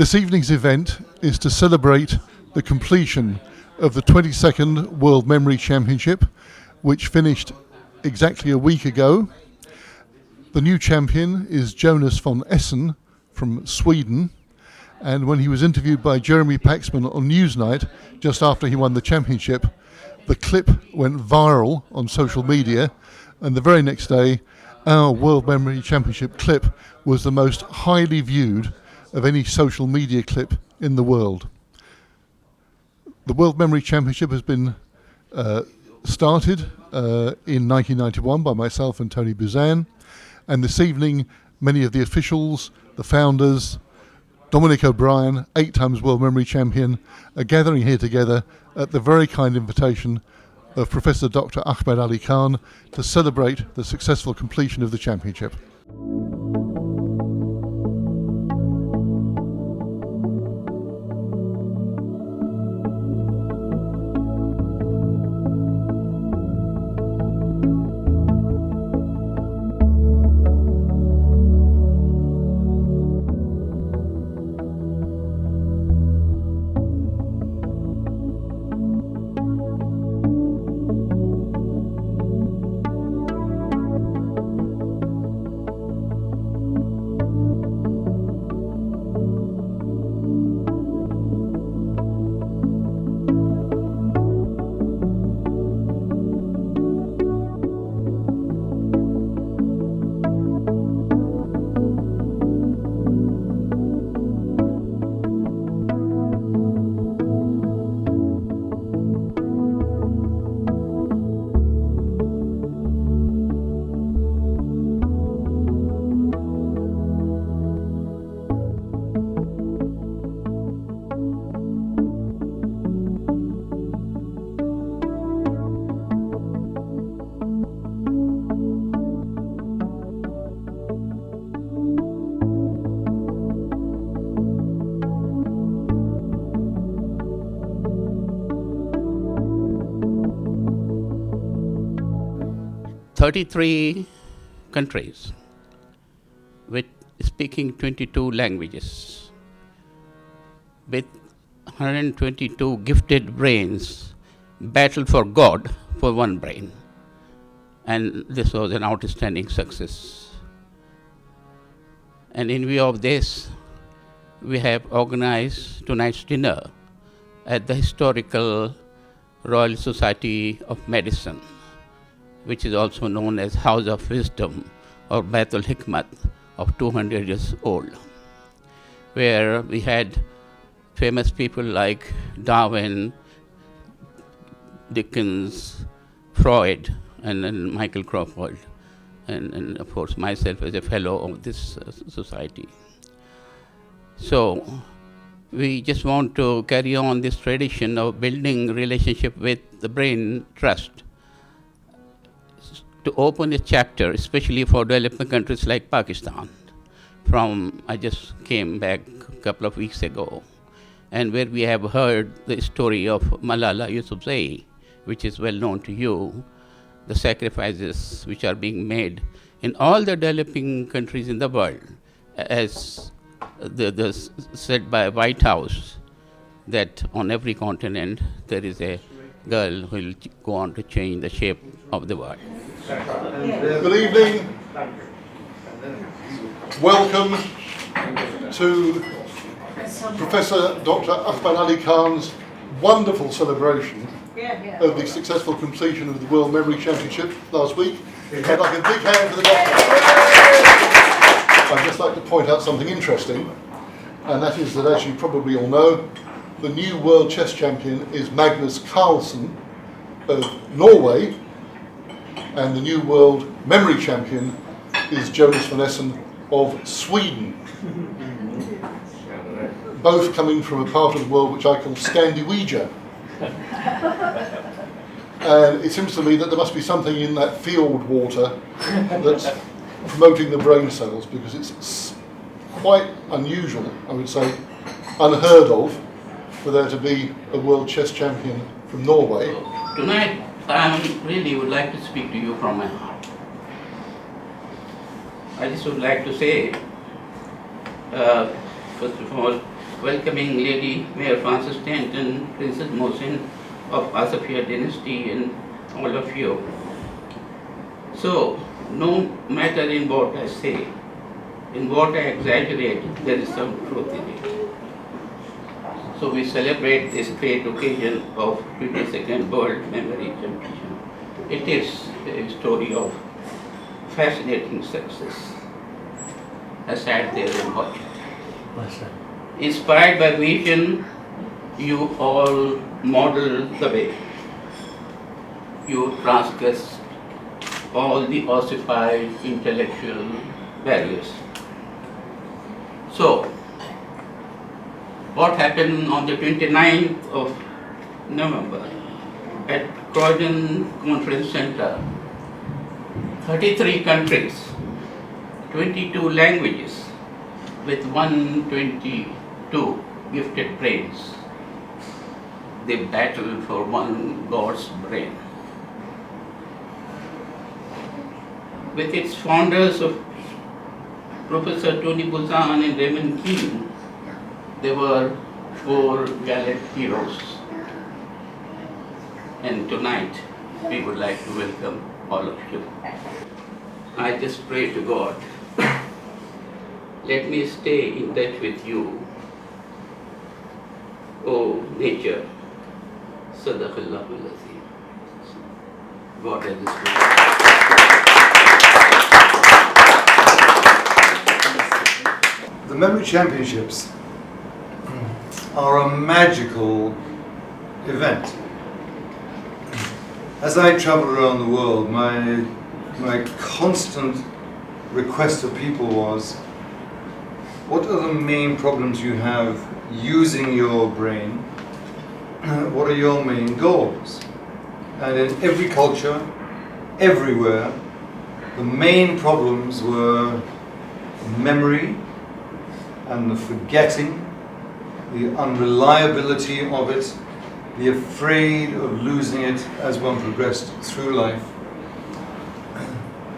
This evening's event is to celebrate the completion of the 22nd World Memory Championship, which finished exactly a week ago. The new champion is Jonas von Essen from Sweden, and when he was interviewed by Jeremy Paxman on Newsnight just after he won the championship, the clip went viral on social media, and the very next day our World Memory Championship clip was the most highly viewed of any social media clip in the world. The World Memory Championship has been started in 1991 by myself and Tony Buzan, and this evening many of the officials, the founders, Dominic O'Brien, 8 times World Memory Champion, are gathering here together at the very kind invitation of Professor Dr. Ahmed Ali Khan to celebrate the successful completion of the championship. "33 countries with speaking 22 languages, with 122 gifted brains battle for God for one brain, and this was an outstanding success. And in view of this, we have organized tonight's dinner at the historical Royal Society of Medicine, which is also known as House of Wisdom or Baitul Hikmat of 200 years old, where we had famous people like Darwin, Dickens, Freud, and Michael Crawford, and of course myself as a fellow of this society. So we just want to carry on this tradition of building relationship with the Brain Trust, to open a chapter, especially for developing countries like Pakistan. I just came back a couple of weeks ago, and where we have heard the story of Malala Yousafzai, which is well known to you, the sacrifices which are being made in all the developing countries in the world, as said by White House, that on every continent there is a girl who will go on to change the shape of the world. Good evening. Welcome to Professor Dr. Ahmed Ali Khan's wonderful celebration of the successful completion of the World Memory Championship last week. I'd like a big hand for the doctor. I'd just like to point out something interesting, and that is that, as you probably all know, the new world chess champion is Magnus Carlsen of Norway, and the new world memory champion is Jonas von Essen of Sweden. Both coming from a part of the world which I call Scandinavia. And it seems to me that there must be something in that field water that's promoting the brain cells, because it's quite unusual, I would say unheard of, for there to be a world chess champion from Norway. Tonight, I really would like to speak to you from my heart. I just would like to say, first of all, welcoming Lady Mayor Frances Stanton, Princess Mohsin of Asafia dynasty, and all of you. So, no matter in what I say, in what I exaggerate, there is some truth in it. So we celebrate this great occasion of 22nd World Memory Championship. It is a story of fascinating success. I sat there and watched it. Inspired by vision, you all model the way. You transgress all the ossified intellectual barriers. So, what happened on the 29th of November at Croydon Conference Center? 33 countries, 22 languages, with 122 gifted brains. They battled for one God's brain. With its founders of Professor Tony Buzan and Raymond King, there were 4 gallant heroes. And tonight, we would like to welcome all of you. I just pray to God, let me stay in touch with you. Oh, nature, Sadaqallahul Azim. God has this The Memory Championships are a magical event. As I travel around the world, my constant request of people was, what are the main problems you have using your brain? What are your main goals? And in every culture, everywhere, the main problems were memory and the forgetting, the unreliability of it, the afraid of losing it as one progressed through life.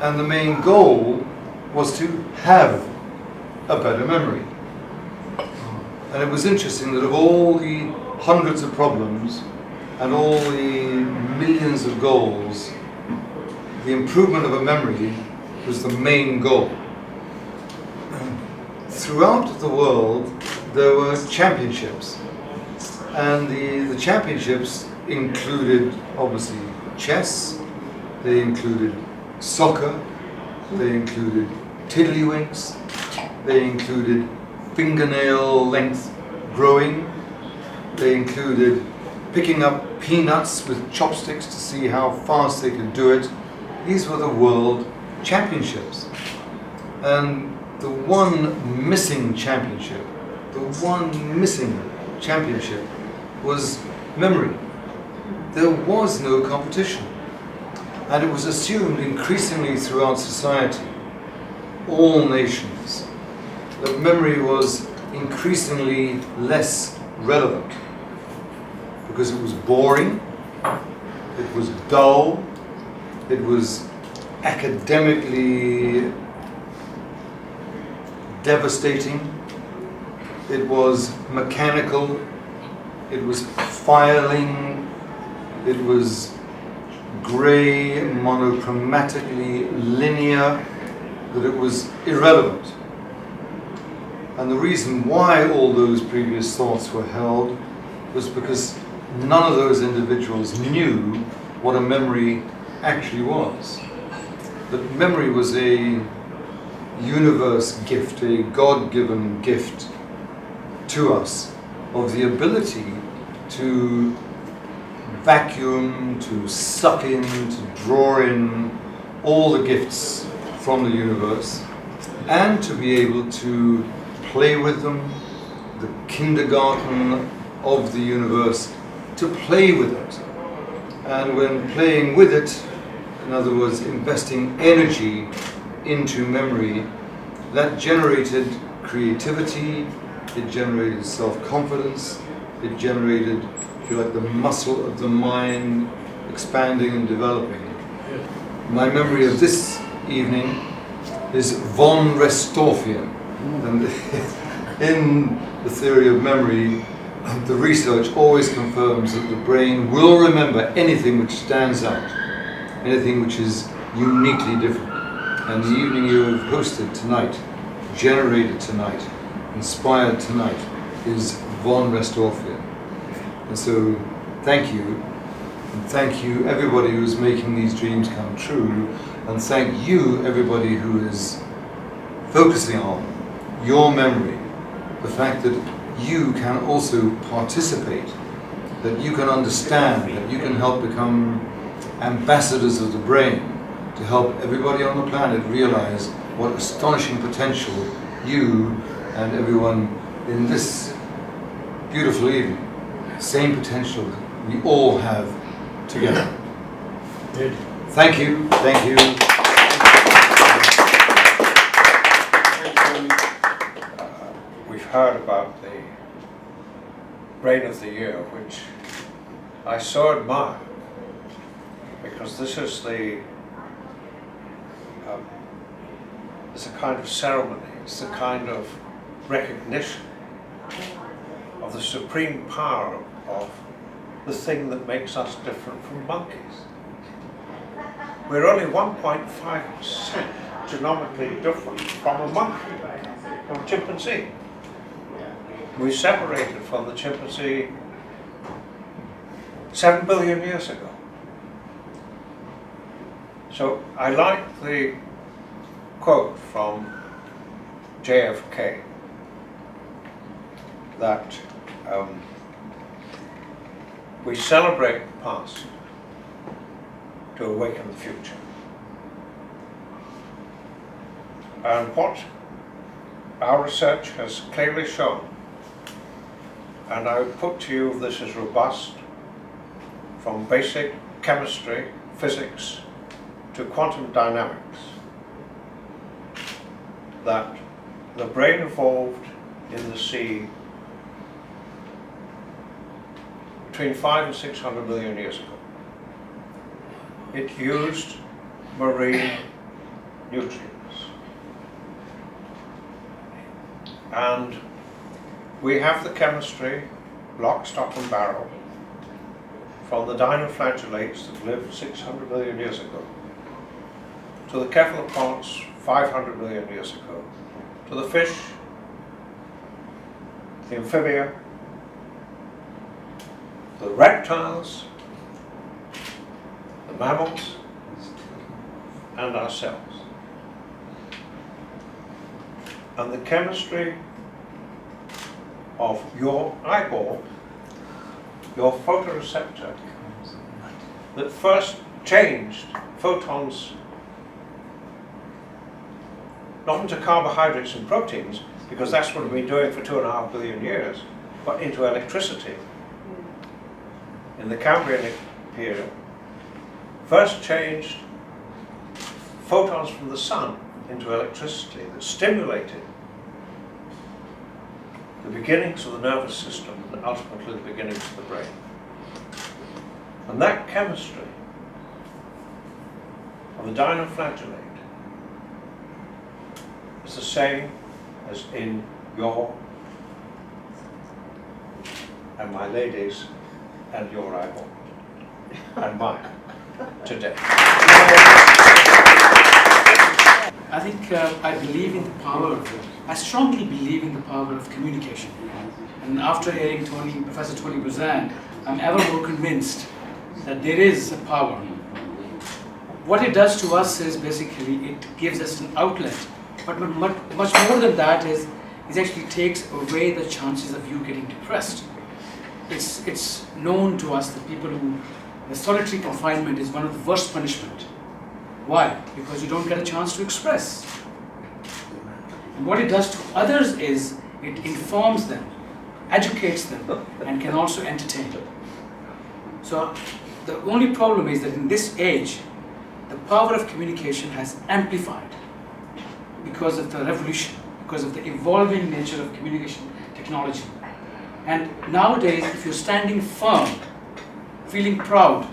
And the main goal was to have a better memory. And it was interesting that of all the hundreds of problems and all the millions of goals, the improvement of a memory was the main goal. Throughout the world, there were championships. And the championships included, obviously, chess, they included soccer, they included tiddlywinks, they included fingernail length growing, they included picking up peanuts with chopsticks to see how fast they could do it. These were the world championships. And the one missing championship was memory. There was no competition. And it was assumed increasingly throughout society, all nations, that memory was increasingly less relevant because it was boring, it was dull, it was academically devastating, it was mechanical, it was filing, it was grey, monochromatically linear, that it was irrelevant. And the reason why all those previous thoughts were held was because none of those individuals knew what a memory actually was. That memory was a universe gift, a God-given gift to us of the ability to vacuum, to suck in, to draw in all the gifts from the universe and to be able to play with them, the kindergarten of the universe, to play with it. And when playing with it, in other words, investing energy into memory, that generated creativity, it generated self-confidence, it generated, if you like, the muscle of the mind expanding and developing. My memory of this evening is von Restorffia. And in the theory of memory, the research always confirms that the brain will remember anything which stands out, anything which is uniquely different. And the evening you have hosted tonight, generated tonight, inspired tonight, is von Restorffia. And so, thank you. And thank you, everybody who is making these dreams come true. And thank you, everybody who is focusing on your memory, the fact that you can also participate, that you can understand, that you can help become ambassadors of the brain to help everybody on the planet realize what astonishing potential you and everyone in this beautiful evening, same potential that we all have together. Thank you, thank you. We've heard about the Brain of the Year, which I so admire, because this is it's a kind of ceremony, it's the kind of recognition of the supreme power of the thing that makes us different from monkeys. We're only 1.5% genomically different from a monkey, from a chimpanzee. We separated from the chimpanzee 7 billion years ago. So I like the quote from JFK that we celebrate the past to awaken the future. And what our research has clearly shown, and I would put to you this is robust, from basic chemistry, physics, to quantum dynamics, that the brain evolved in the sea between 500 and 600 million years ago. It used marine nutrients. And we have the chemistry, lock, stock and barrel, from the dinoflagellates that lived 600 million years ago, to the cephalopods 500 million years ago, to the fish, the amphibia, the reptiles, the mammals, and ourselves. And the chemistry of your eyeball, your photoreceptor, that first changed photons not into carbohydrates and proteins, because that's what we've been doing for 2.5 billion years, but into electricity. In the Cambrian period, first changed photons from the sun into electricity that stimulated the beginnings of the nervous system and ultimately the beginnings of the brain. And that chemistry of the dinoflagellate is the same as in your and my ladies and your eyeball and mine today. I think I believe in the power, I strongly believe in the power of communication. And after hearing Professor Tony Buzan, I'm ever more convinced that there is a power. What it does to us is basically it gives us an outlet, but much more than that is it actually takes away the chances of you getting depressed. It's known to us that the solitary confinement is one of the worst punishment. Why? Because you don't get a chance to express. And what it does to others is it informs them, educates them, and can also entertain them. So the only problem is that in this age, the power of communication has amplified because of the revolution, because of the evolving nature of communication technology. And nowadays, if you're standing firm, feeling proud,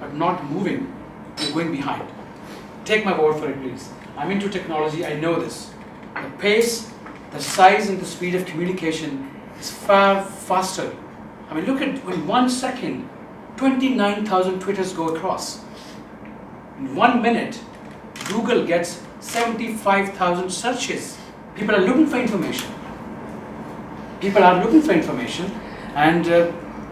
but not moving, you're going behind. Take my word for it, please. I'm into technology, I know this. The pace the size and the speed of communication is far faster. I mean, look at in 1 second, 29,000 Twitters go across. In 1 minute, Google gets 75,000 searches. People are looking for information. People are looking for information, and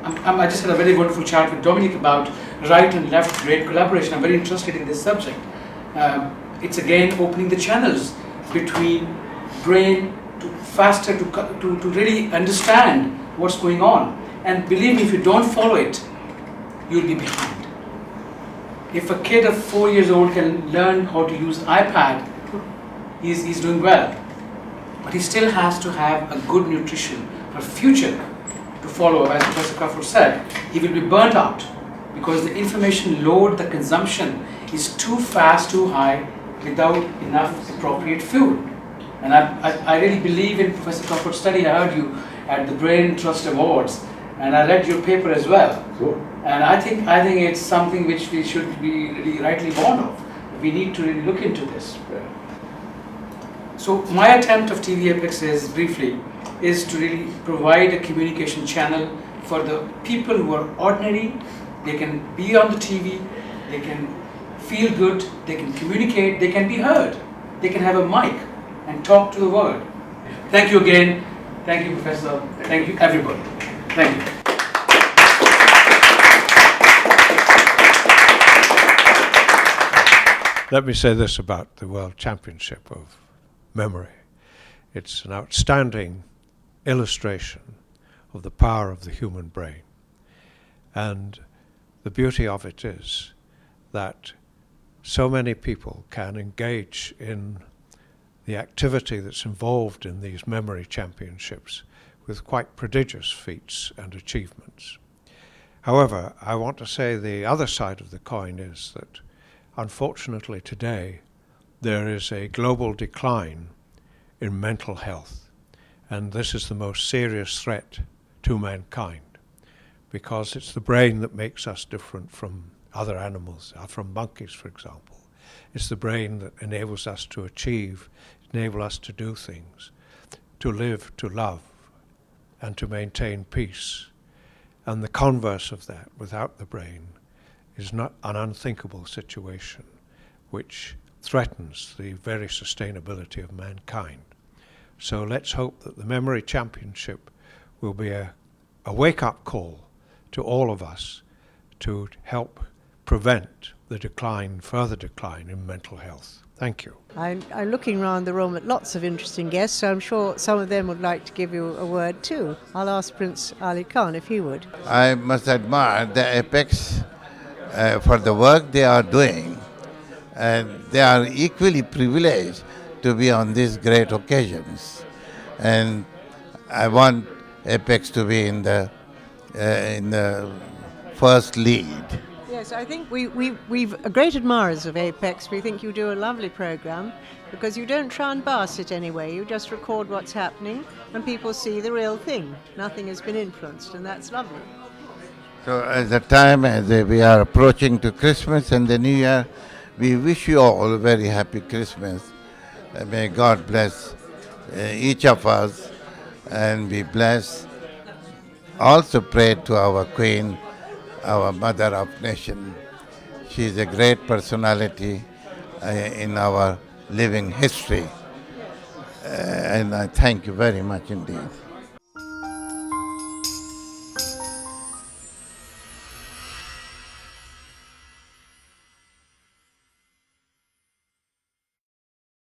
I just had a very wonderful chat with Dominic about right and left brain collaboration. I'm very interested in this subject. It's again opening the channels between brain to faster to really understand what's going on. And believe me, if you don't follow it, you'll be behind. If a kid of 4 years old can learn how to use iPad, he's doing well. But he still has to have a good nutrition for future to follow. As Professor Crawford said, he will be burnt out because the information load, the consumption is too fast, too high, without enough appropriate fuel. And I really believe in Professor Crawford's study. I heard you at the Brain Trust Awards, and I read your paper as well. Sure. And I think it's something which we should be really rightly warned of. We need to really look into this. So my attempt of TVapex is to really provide a communication channel for the people who are ordinary. They can be on the TV, they can feel good, they can communicate, they can be heard, they can have a mic and talk to the world. Thank you again. Thank you, Professor. Thank you, everybody. Thank you. Let me say this about the World Championship of Memory. It's an outstanding illustration of the power of the human brain. And the beauty of it is that so many people can engage in the activity that's involved in these memory championships with quite prodigious feats and achievements. However, I want to say the other side of the coin is that unfortunately today there is a global decline in mental health, and this is the most serious threat to mankind because it's the brain that makes us different from other animals, from monkeys, for example. It's the brain that enables us to achieve, enable us to do things, to live, to love, and to maintain peace. And the converse of that, without the brain, is not an unthinkable situation which threatens the very sustainability of mankind. So let's hope that the Memory Championship will be a wake-up call to all of us to help prevent the decline, further decline in mental health. Thank you. I'm looking around the room at lots of interesting guests, so I'm sure some of them would like to give you a word too. I'll ask Prince Ali Khan if he would. I must admire the Apex for the work they are doing, and they are equally privileged to be on these great occasions. And I want Apex to be in the first lead. Yes, I think we've great admirers of Apex. We think you do a lovely programme because you don't try and pass it anyway. You just record what's happening and people see the real thing. Nothing has been influenced, and that's lovely. So at the time as we are approaching to Christmas and the New Year, we wish you all a very happy Christmas. May God bless each of us, and we bless. Also pray to our Queen, our Mother of Nation. She is a great personality in our living history. And I thank you very much indeed.